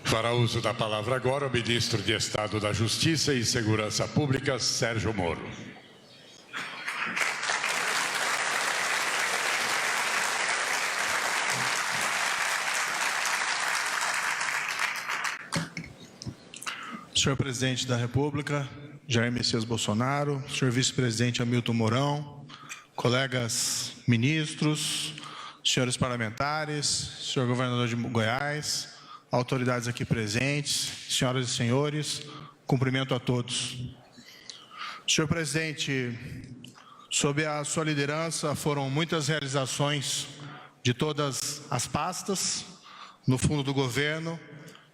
Fará uso da palavra agora o ministro de Estado da Justiça e Segurança Pública, Sérgio Moro. Senhor Presidente da República, Jair Messias Bolsonaro, senhor Vice-Presidente Hamilton Mourão, colegas ministros, senhores parlamentares, senhor Governador de Goiás, autoridades aqui presentes, senhoras e senhores, cumprimento a todos. Senhor Presidente, sob a sua liderança foram muitas realizações de todas as pastas no fundo do governo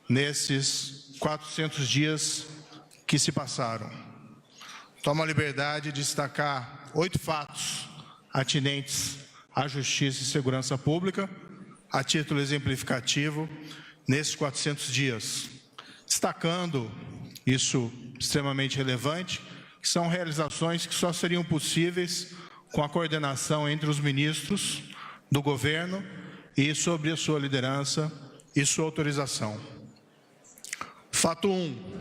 nesses 400 dias que se passaram. Tomo a liberdade de destacar 8 fatos atinentes à Justiça e Segurança Pública, a título exemplificativo, nesses 400 dias. Destacando, isso extremamente relevante, que são realizações que só seriam possíveis com a coordenação entre os ministros do governo e sobre a sua liderança e sua autorização. Fato 1.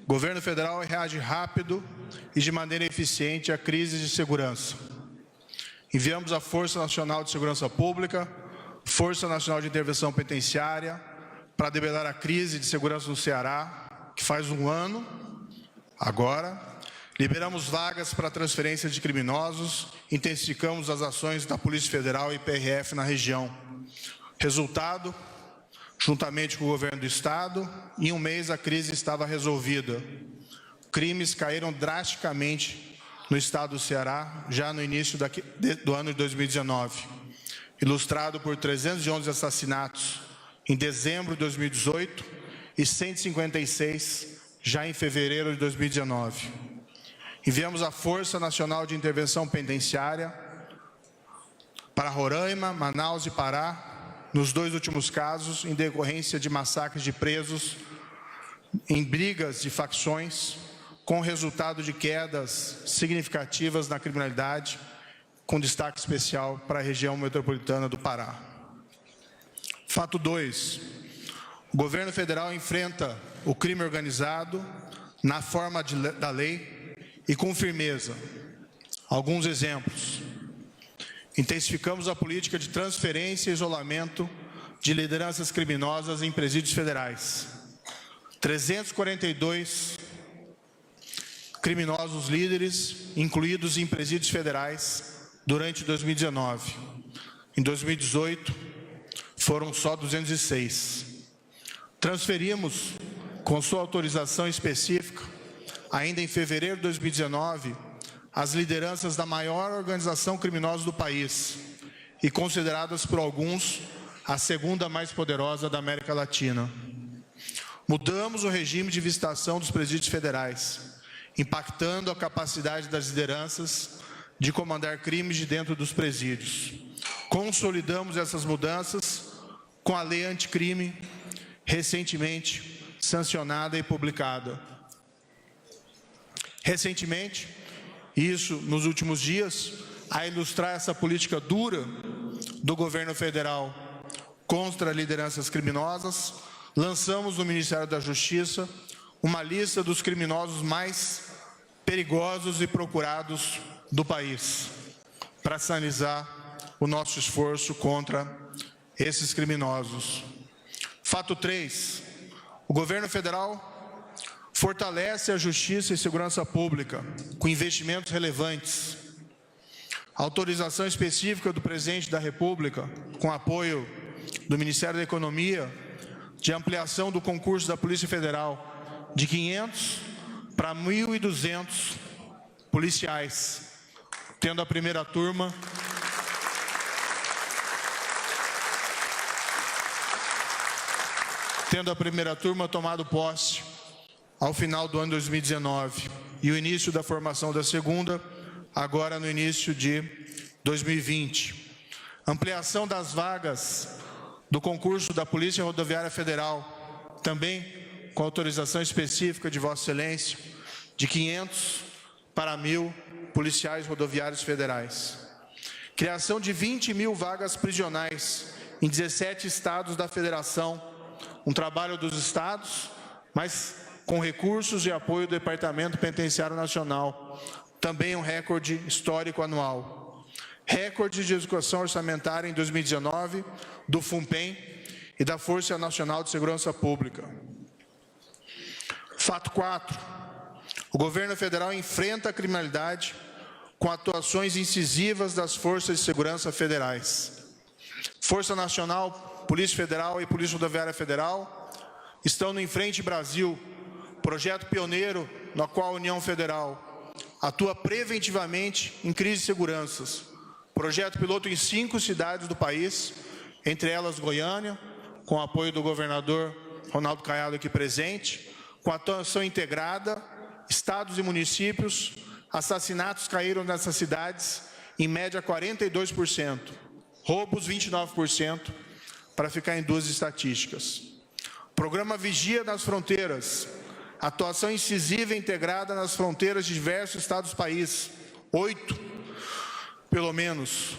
O governo federal reage rápido e de maneira eficiente à crise de segurança. Enviamos a Força Nacional de Segurança Pública, Força Nacional de Intervenção Penitenciária, para debelar a crise de segurança no Ceará, que faz um ano, agora. Liberamos vagas para transferência de criminosos, intensificamos as ações da Polícia Federal e PRF na região. Resultado, juntamente com o governo do Estado, em um mês a crise estava resolvida. Crimes caíram drasticamente no estado do Ceará, já no início do ano de 2019, ilustrado por 311 assassinatos em dezembro de 2018 e 156 já em fevereiro de 2019. Enviamos a Força Nacional de Intervenção Penitenciária para Roraima, Manaus e Pará, nos 2 últimos casos, em decorrência de massacres de presos em brigas de facções, com resultado de quedas significativas na criminalidade, com destaque especial para a região metropolitana do Pará. Fato 2. O governo federal enfrenta o crime organizado na forma da lei e com firmeza. Alguns exemplos. Intensificamos a política de transferência e isolamento de lideranças criminosas em presídios federais. 342 criminosos líderes incluídos em presídios federais durante 2019. Em 2018, foram só 206. Transferimos, com sua autorização específica, ainda em fevereiro de 2019, as lideranças da maior organização criminosa do país e consideradas por alguns a segunda mais poderosa da América Latina. Mudamos o regime de visitação dos presídios federais, impactando a capacidade das lideranças de comandar crimes de dentro dos presídios. Consolidamos essas mudanças com a lei anticrime, recentemente sancionada e publicada. Recentemente, isso nos últimos dias, a ilustrar essa política dura do governo federal contra lideranças criminosas, lançamos no Ministério da Justiça uma lista dos criminosos mais perigosos e procurados do país, para sinalizar o nosso esforço contra esses criminosos. Fato 3. O governo federal fortalece a Justiça e Segurança Pública com investimentos relevantes. Autorização específica do Presidente da República, com apoio do Ministério da Economia, de ampliação do concurso da Polícia Federal de 500 para 1.200 policiais, tendo a primeira turma tomado posse ao final do ano 2019 e o início da formação da segunda, agora no início de 2020. Ampliação das vagas do concurso da Polícia Rodoviária Federal, também com autorização específica de Vossa Excelência, de 500 para 1.000 policiais rodoviários federais. Criação de 20.000 vagas prisionais em 17 estados da Federação, um trabalho dos estados, mas com recursos e apoio do Departamento Penitenciário Nacional. Também um recorde histórico anual. Recorde de execução orçamentária em 2019 do FUNPEM e da Força Nacional de Segurança Pública. Fato 4. O governo federal enfrenta a criminalidade com atuações incisivas das forças de segurança federais. Força Nacional, Polícia Federal e Polícia Rodoviária Federal estão no Enfrente Brasil, projeto pioneiro no qual a União Federal atua preventivamente em crises de seguranças. Projeto piloto em 5 cidades do país, entre elas Goiânia, com apoio do governador Ronaldo Caiado aqui presente, com atuação integrada, estados e municípios, assassinatos caíram nessas cidades, em média 42%, roubos 29%, para ficar em 2 estatísticas. Programa Vigia nas Fronteiras, atuação incisiva e integrada nas fronteiras de diversos estados do país, 8, pelo menos.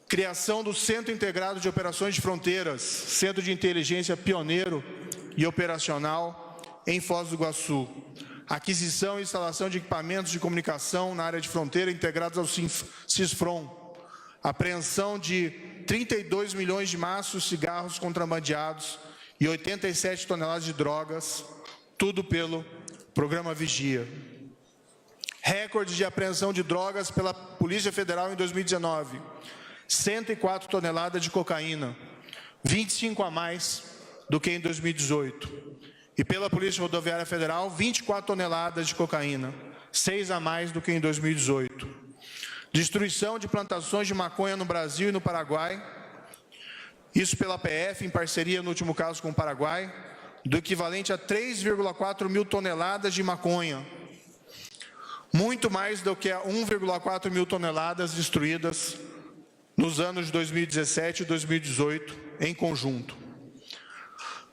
Criação do Centro Integrado de Operações de Fronteiras, Centro de Inteligência pioneiro e operacional em Foz do Iguaçu. Aquisição e instalação de equipamentos de comunicação na área de fronteira integrados ao CISFRON. Apreensão de 32 milhões de maços de cigarros contrabandeados e 87 toneladas de drogas, tudo pelo Programa Vigia. Recorde de apreensão de drogas pela Polícia Federal em 2019. 104 toneladas de cocaína, 25 a mais do que em 2018. E pela Polícia Rodoviária Federal, 24 toneladas de cocaína, 6 a mais do que em 2018. Destruição de plantações de maconha no Brasil e no Paraguai, isso pela PF, em parceria, no último caso, com o Paraguai, do equivalente a 3,4 mil toneladas de maconha, muito mais do que a 1,4 mil toneladas destruídas nos anos de 2017 e 2018, em conjunto.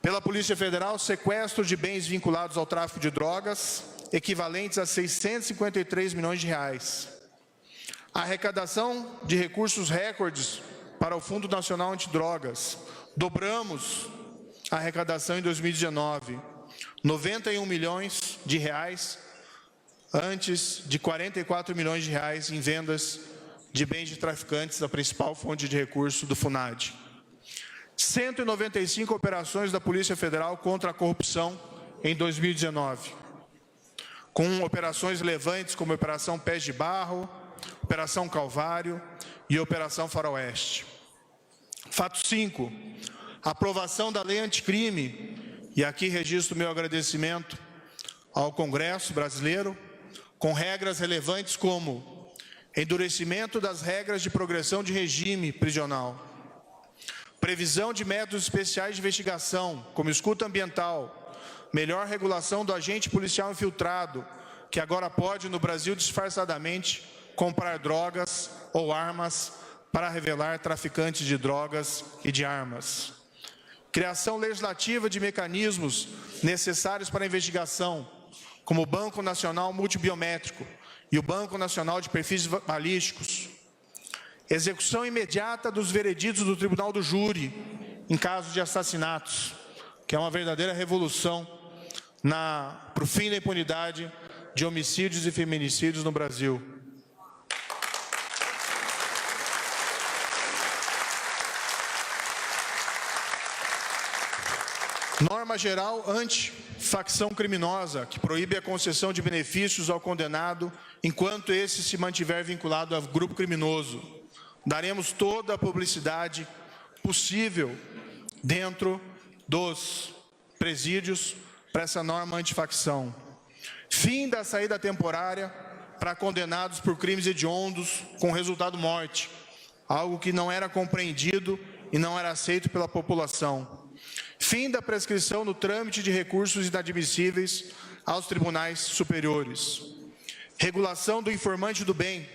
Pela Polícia Federal, sequestro de bens vinculados ao tráfico de drogas, equivalentes a 653 milhões de reais. Arrecadação de recursos recordes para o Fundo Nacional Antidrogas. Dobramos a arrecadação em 2019, 91 milhões de reais, antes de 44 milhões de reais em vendas de bens de traficantes, a principal fonte de recurso do FUNAD. 195 operações da Polícia Federal contra a corrupção em 2019, com operações relevantes como Operação Pés de Barro, Operação Calvário e Operação Faroeste. Fato 5. Aprovação da Lei Anticrime, e aqui registro meu agradecimento ao Congresso brasileiro, com regras relevantes como endurecimento das regras de progressão de regime prisional, previsão de métodos especiais de investigação, como escuta ambiental, melhor regulação do agente policial infiltrado, que agora pode, no Brasil, disfarçadamente, comprar drogas ou armas para revelar traficantes de drogas e de armas. Criação legislativa de mecanismos necessários para a investigação, como o Banco Nacional Multibiométrico e o Banco Nacional de Perfis Balísticos. Execução imediata dos vereditos do Tribunal do Júri em casos de assassinatos, que é uma verdadeira revolução para o fim da impunidade de homicídios e feminicídios no Brasil. Norma geral anti-facção criminosa, que proíbe a concessão de benefícios ao condenado enquanto esse se mantiver vinculado ao grupo criminoso. Daremos toda a publicidade possível dentro dos presídios para essa norma antifacção. Fim da saída temporária para condenados por crimes hediondos com resultado morte, algo que não era compreendido e não era aceito pela população. Fim da prescrição no trâmite de recursos inadmissíveis aos tribunais superiores. Regulação do informante do bem,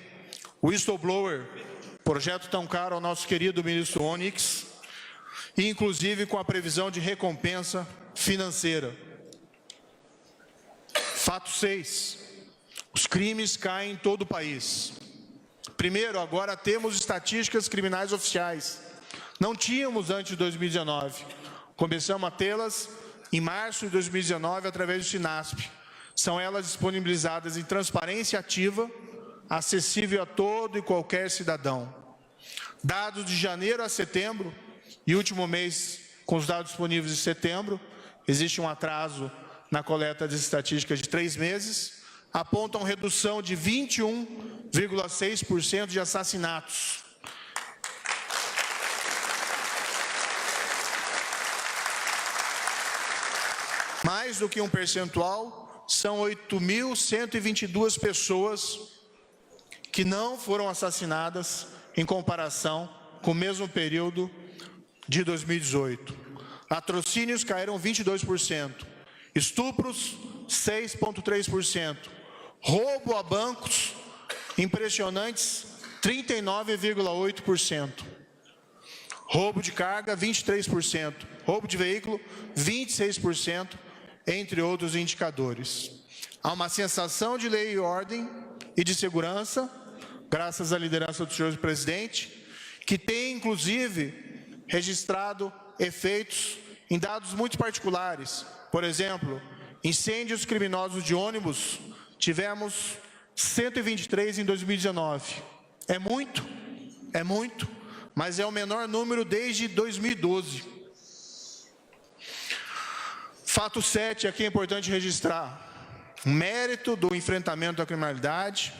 o whistleblower, projeto tão caro ao nosso querido ministro Onyx, e inclusive com a previsão de recompensa financeira. Fato 6. Os crimes caem em todo o país. Primeiro, agora temos estatísticas criminais oficiais. Não tínhamos antes de 2019. Começamos a tê-las em março de 2019 através do Sinasp. São elas disponibilizadas em transparência ativa, acessível a todo e qualquer cidadão. Dados de janeiro a setembro, e último mês com os dados disponíveis de setembro, existe um atraso na coleta das estatísticas de 3 meses, apontam redução de 21,6% de assassinatos. Mais do que um percentual, são 8.122 pessoas que não foram assassinadas em comparação com o mesmo período de 2018. Latrocínios caíram 22%, estupros 6,3%, roubo a bancos impressionantes 39,8%, roubo de carga 23%, roubo de veículo 26%, entre outros indicadores. Há uma sensação de lei e ordem e de segurança, graças à liderança do senhor presidente, que tem, inclusive, registrado efeitos em dados muito particulares. Por exemplo, incêndios criminosos de ônibus, tivemos 123 em 2019. É muito, mas é o menor número desde 2012. Fato 7, aqui é importante registrar. O mérito do enfrentamento da criminalidade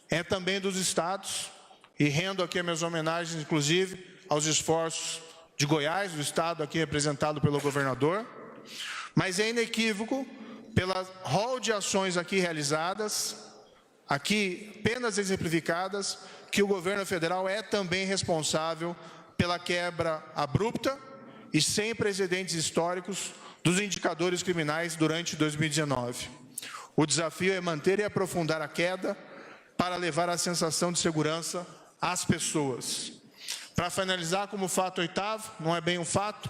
é também dos estados, e rendo aqui as minhas homenagens, inclusive, aos esforços de Goiás, do estado aqui representado pelo governador, mas é inequívoco, pela rol de ações aqui realizadas, aqui apenas exemplificadas, que o governo federal é também responsável pela quebra abrupta e sem precedentes históricos dos indicadores criminais durante 2019. O desafio é manter e aprofundar a queda para levar a sensação de segurança às pessoas. Para finalizar, como fato 8º, não é bem um fato,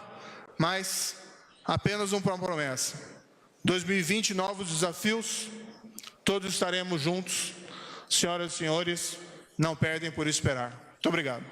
mas apenas uma promessa. 2020, novos desafios, todos estaremos juntos. Senhoras e senhores, não perdem por esperar. Muito obrigado.